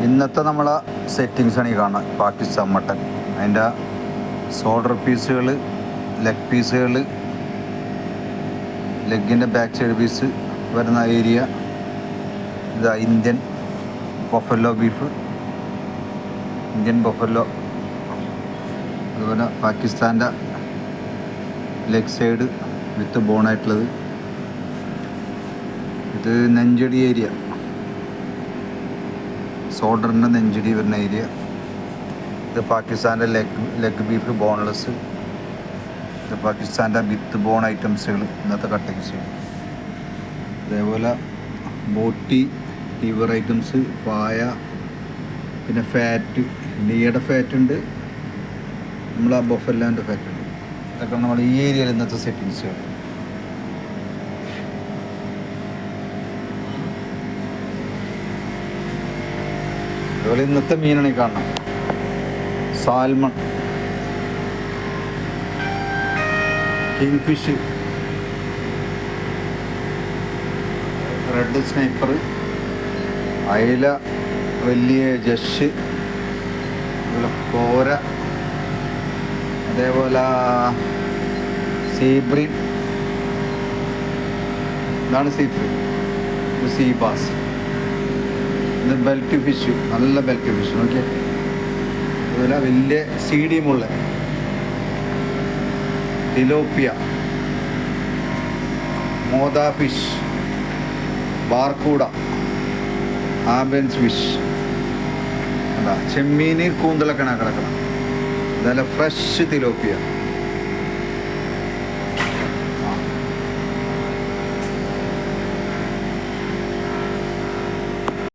ഇന്നത്തെ നമ്മളെ സെറ്റിങ്സാണ് ഈ കാണുന്നത്. പാകിസ്ഥാൻ മട്ടൻ, അതിൻ്റെ ഷോൾഡർ പീസുകൾ, ലെഗ് പീസുകൾ, ലെഗിൻ്റെ ബാക്ക് സൈഡ് പീസ് വരുന്ന ഏരിയ. ഇതാ ഇന്ത്യൻ ബൊഫല്ലോ ബീഫ്, ഇന്ത്യൻ ബൊഫല്ലോ. അതുപോലെ പാകിസ്ഥാൻ്റെ ലെഗ് സൈഡ് വിത്ത് ബോണായിട്ടുള്ളത്. ഇത് നെഞ്ചടി ഏരിയ, ഷോൾഡറിൻ്റെ നെഞ്ചടി വരുന്ന ഏരിയ. ഇത് പാകിസ്ഥാൻ്റെ ലെഗ് ബീഫ് ബോൺലെസ്. ഇത് പാകിസ്ഥാൻ്റെ വിത്ത് ബോൺ ഐറ്റംസുകൾ, ഇന്നത്തെ കട്ടിങ്സ്. അതേപോലെ ബോട്ടി, ലിവർ ഐറ്റംസ്, പായ, പിന്നെ ഫാറ്റ്, നീയുടെ ഫാറ്റ് ഉണ്ട്, നമ്മളെ ബൊഫല്ലാൻ്റെ ഫാറ്റ് ഉണ്ട്. ഇതൊക്കെ നമ്മൾ ഈ ഏരിയയിൽ ഇന്നത്തെ സെറ്റിങ്സുകൾ. അതുപോലെ ഇന്നത്തെ മീനാണ് ഈ കാണണം. Salmon, king fish, red sniper, അയില, വലിയ ജഷ്, കോര, അതേപോലെ സീബ്രീൻ. ഇതാണ് സീബ്രീൻ. ഇത് സീ ബാസ്. ഇത് ബെൽറ്റ് ഫിഷ്, നല്ല ബെൽറ്റ് ഫിഷ് നോക്കിയാൽ. അതുപോലെ വലിയ സീഡിയമുള്ള തിലോപ്പിയ, മോദ ഫിഷ്, ബാർക്കൂട, ആബൻസ് ഫിഷ്. അതാ ചെമ്മീൻ കൂന്തലൊക്കെയാണ് കിടക്കണം. നല്ല ഫ്രഷ് തിലോപ്പിയ.